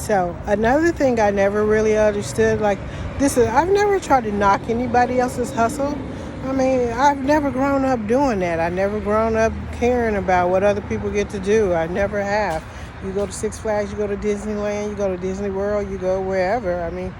So another thing I never really understood, like I've never tried to knock anybody else's hustle. I mean, I've never grown up doing that. I never grown up caring about what other people get to do. I never have. You go to Six Flags, you go to Disneyland, you go to Disney World, you go wherever. I mean,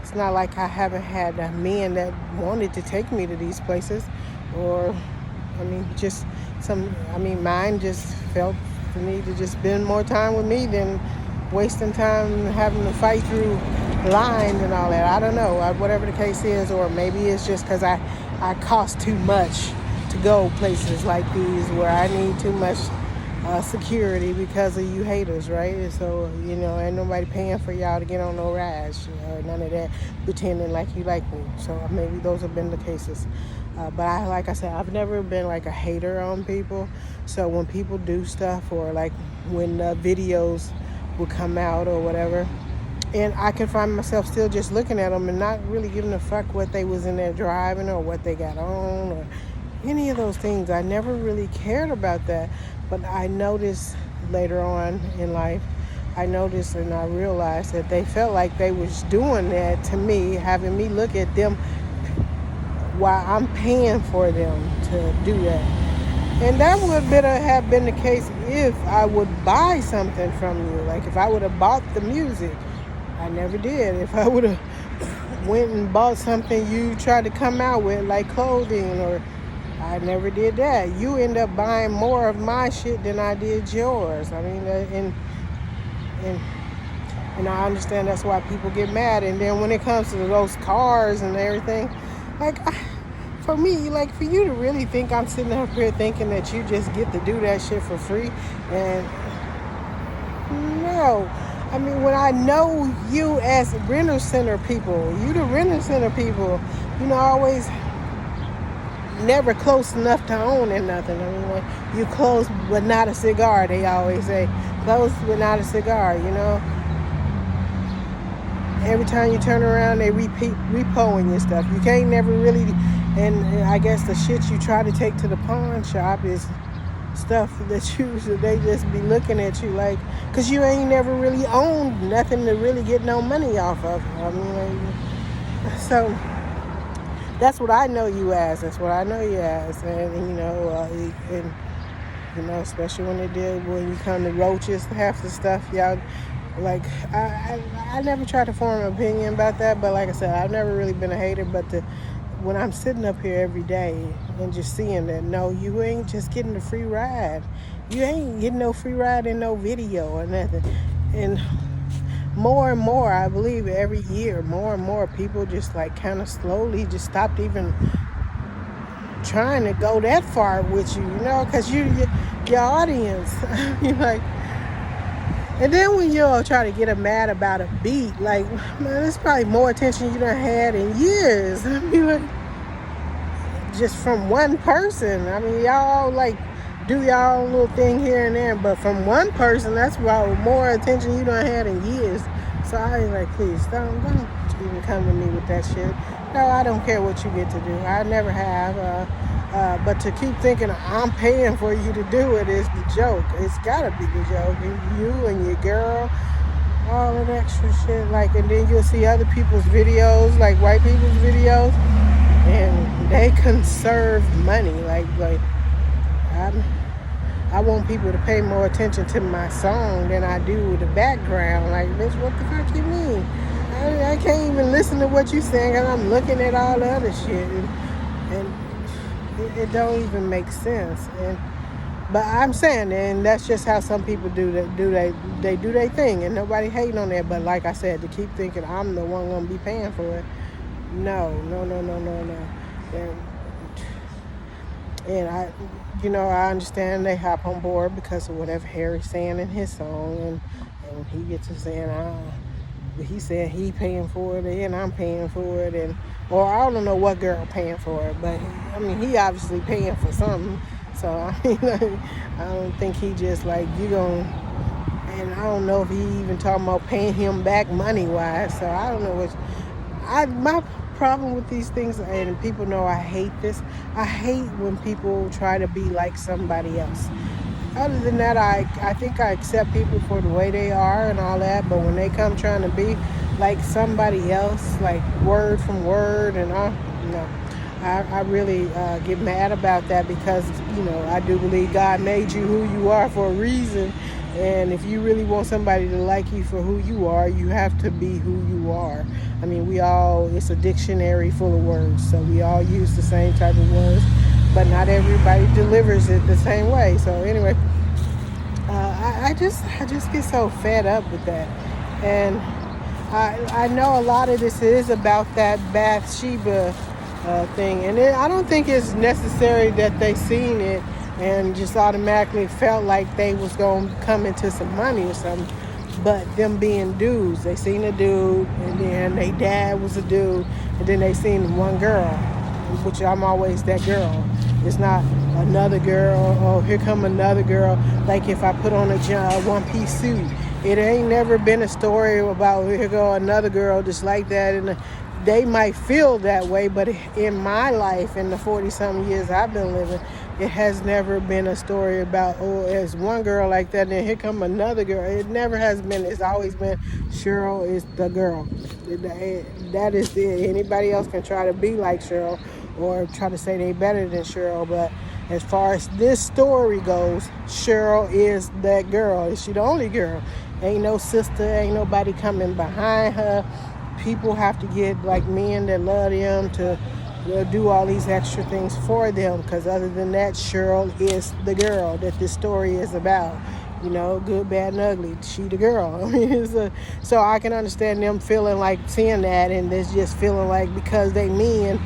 it's not like I haven't had men that wanted to take me to these places, or, I mean, mine just felt for me to just spend more time with me than wasting time having to fight through lines and all that. I don't know, whatever the case is, or maybe it's just because I cost too much to go places like these where I need too much security because of you haters, right? And so, ain't nobody paying for y'all to get on no rides, none of that, pretending like you like me. So maybe those have been the cases. But like I said, I've never been like a hater on people. So when people do stuff, or like when videos will come out or whatever, and I can find myself still just looking at them and not really giving a fuck what they was in there driving or what they got on or any of those things. I never really cared about that. But I noticed later on in life, and I realized that they felt like they was doing that to me, having me look at them while I'm paying for them to do that. And that would have been the case if I would buy something from you. Like if I would have bought the music. I never did. If I would have went and bought something you tried to come out with, like clothing, or I never did that. You end up buying more of my shit than I did yours. I mean, and I understand that's why people get mad. And then when it comes to those cars and everything, for me, like for you to really think I'm sitting up here thinking that you just get to do that shit for free, and no. I mean, when I know you as renter center people, always never close enough to own and nothing. I mean, like, you close but not a cigar, they always say. Close but not a cigar, Every time you turn around, they repoing your stuff. You can't never really, and I guess the shit you try to take to the pawn shop is stuff that they just be looking at you like, because you ain't never really owned nothing to really get no money off of. I mean, so that's what I know you as. And especially when you come to roaches, half the stuff y'all like. I never try to form an opinion about that, but like I said, I've never really been a hater. But when I'm sitting up here every day and just seeing that, no, you ain't just getting a free ride. You ain't getting no free ride in no video or nothing. And more and more, I believe every year, more and more people just like kind of slowly just stopped even trying to go that far with you, because your audience, you're like. And then when you try to get them mad about a beat, like, man, it's probably more attention you done had in years. I mean, like, just from one person. I mean, y'all like do y'all own little thing here and there, but from one person, that's probably more attention you done had in years. So I was like, please don't even come to me with that shit. No, I don't care what you get to do. I never have. But to keep thinking I'm paying for you to do it is the joke. It's gotta be the joke. And you and your girl, all of that extra shit. Like, and then you'll see other people's videos, like white people's videos, and they conserve money. Like I want people to pay more attention to my song than I do the background. Like, bitch, what the fuck you mean? I can't even listen to what you saying because I'm looking at all the other shit. And it don't even make sense. But I'm saying, and that's just how some people do that. They do their thing, and nobody hating on that. But like I said, to keep thinking I'm the one gonna be paying for it, no. And I understand they hop on board because of whatever Harry's saying in his song, and he gets to saying, he said he paying for it and I'm paying for it, or I don't know what girl paying for it, but I mean he obviously paying for something. So I don't think he just like you gon', and I don't know if he even talking about paying him back money wise. So I don't know my problem with these things, and people know I hate this. I hate when people try to be like somebody else. Other than that, I think I accept people for the way they are and all that. But when they come trying to be like somebody else, like word from word and all, no. I really get mad about that because, I do believe God made you who you are for a reason. And if you really want somebody to like you for who you are, you have to be who you are. I mean, it's a dictionary full of words. So we all use the same type of words, but not everybody delivers it the same way. So anyway, I just get so fed up with that. And I know a lot of this is about that Bathsheba thing, and I don't think it's necessary that they seen it and just automatically felt like they was gonna come into some money or something. But them being dudes, they seen a dude, and then they dad was a dude, and then they seen one girl, which I'm always that girl. It's not another girl. Oh, here come another girl. Like if I put on a one-piece suit, it ain't never been a story about here go another girl just like that. And they might feel that way, but in my life, in the 40-something years I've been living, it has never been a story about, oh, there's one girl like that, and then here come another girl. It never has been. It's always been Cheryl is the girl. That is it. Anybody else can try to be like Cheryl or try to say they better than Cheryl, but as far as this story goes, Cheryl is that girl. Is she the only girl? Ain't no sister, ain't nobody coming behind her. People have to get like men that love them to do all these extra things for them, because other than that, Cheryl is the girl that this story is about. Good, bad, and ugly. She the girl. I mean, so I can understand them feeling like seeing that, and it's just feeling like because they men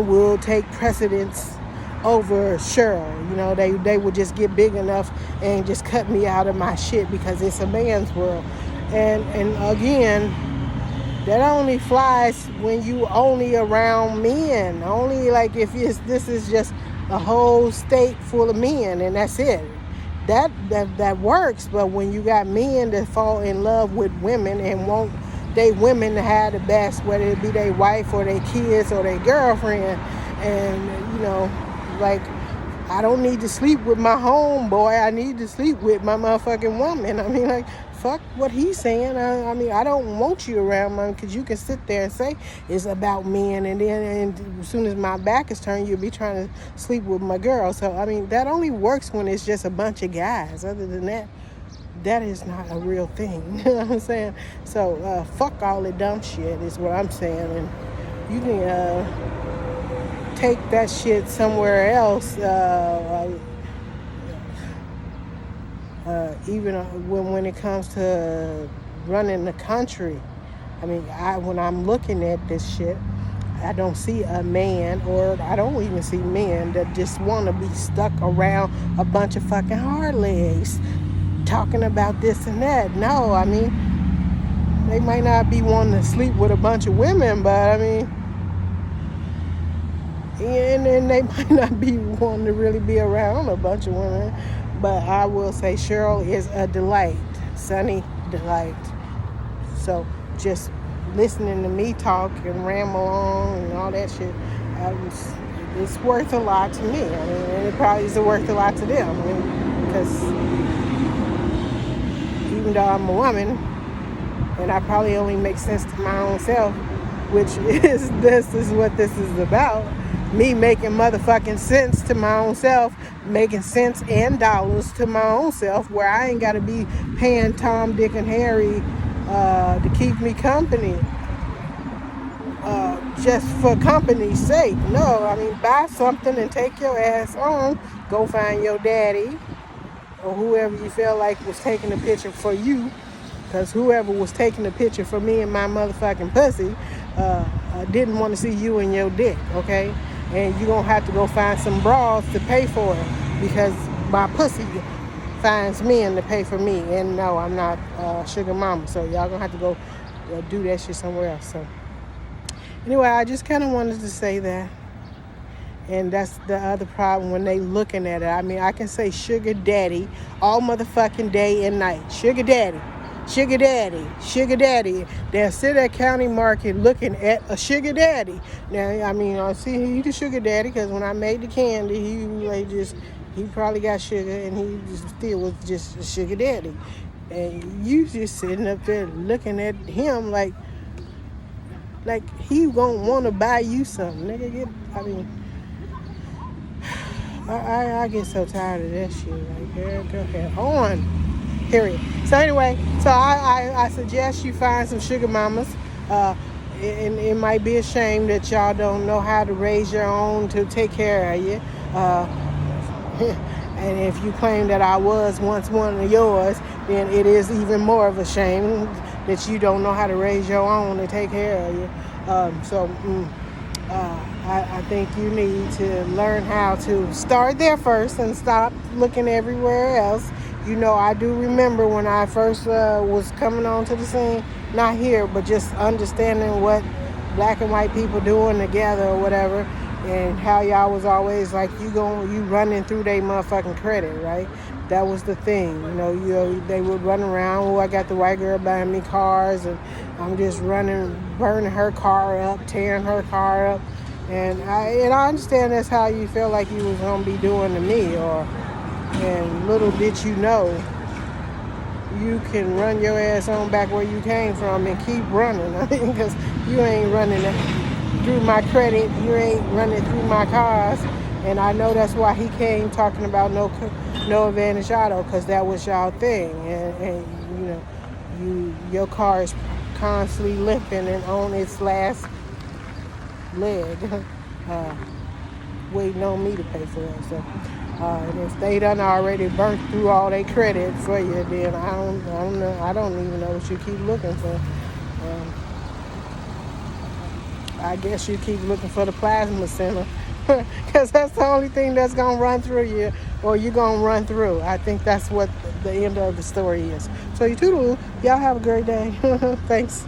will take precedence over Cheryl. They would just get big enough and just cut me out of my shit because it's a man's world. And again, that only flies when you only around men. Only like if this is just a whole state full of men and that's it. That works. But when you got men that fall in love with women and want they women to have the best, whether it be their wife or their kids or their girlfriend, and like I don't need to sleep with my homeboy. I need to sleep with my motherfucking woman. I mean, like, fuck what he's saying. I mean, I don't want you around, man, because you can sit there and say it's about men, and then as soon as my back is turned, you'll be trying to sleep with my girl. So, I mean, that only works when it's just a bunch of guys. Other than that, that is not a real thing. You know what I'm saying? So, fuck all the dumb shit is what I'm saying. And you can take that shit somewhere else. Even when it comes to running the country, I mean, when I'm looking at this shit, I don't see a man, or I don't even see men that just want to be stuck around a bunch of fucking hard legs talking about this and that. No, I mean, they might not be wanting to sleep with a bunch of women, but I mean, and then they might not be wanting to really be around a bunch of women. But I will say Cheryl is a delight, sunny delight. So just listening to me talk and ramble on and all that shit, it's worth a lot to me. I mean, and it probably is worth a lot to them. I mean, because even though I'm a woman, and I probably only make sense to my own self, which is this is what this is about. Me making motherfucking sense to my own self, making sense and dollars to my own self, where I ain't got to be paying Tom, Dick, and Harry to keep me company just for company's sake. No, I mean, buy something and take your ass on. Go find your daddy or whoever you feel like was taking the picture for you, because whoever was taking the picture for me and my motherfucking pussy didn't want to see you and your dick, okay? And you're going to have to go find some bras to pay for it, because my pussy finds men to pay for me. And no, I'm not sugar mama. So y'all going to have to go do that shit somewhere else. So anyway, I just kind of wanted to say that. And that's the other problem when they looking at it. I mean, I can say sugar daddy all motherfucking day and night. Sugar daddy. Sugar daddy, sugar daddy. They'll sit at County Market looking at a sugar daddy. Now, I mean, I see he the sugar daddy, because when I made the candy, he like just He probably got sugar, and he just still was just a sugar daddy. And you just sitting up there looking at him like he gonna want to buy you something, nigga. I mean, I get so tired of that shit. Like, girl, go ahead on. Period. So anyway, so I suggest you find some sugar mamas. It might be a shame that y'all don't know how to raise your own to take care of you. And if you claim that I was once one of yours, then it is even more of a shame that you don't know how to raise your own to take care of you. I think you need to learn how to start there first and stop looking everywhere else. You know, I do remember when I first was coming onto the scene, not here, but just understanding what black and white people doing together or whatever, and how y'all was always like, you running through their motherfucking credit, right? That was the thing. They would run around, I got the white girl buying me cars, and I'm just burning her car up, tearing her car up. And I understand that's how you feel like you was going to be doing to me, and little did you know, you can run your ass on back where you came from and keep running. I mean, because you ain't running through my credit, you ain't running through my cars. And I know that's why he came talking about no advantage auto, because that was y'all thing. And your car is constantly limping and on its last leg, waiting on me to pay for it. So, and if they done already burnt through all their credit for you, then I don't know. I don't even know what you keep looking for. I guess you keep looking for the plasma center, because that's the only thing that's gonna run through you, or you're gonna run through. I think that's what the end of the story is. So you toodaloo. Y'all have a great day. Thanks.